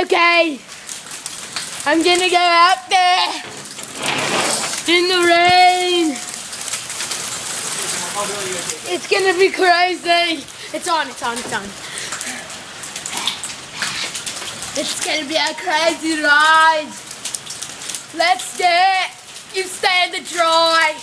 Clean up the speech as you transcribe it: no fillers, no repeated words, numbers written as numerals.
Okay, I'm gonna go out there in the rain. It's gonna be crazy. It's on. It's gonna be a crazy ride. Let's get you stay in the dry.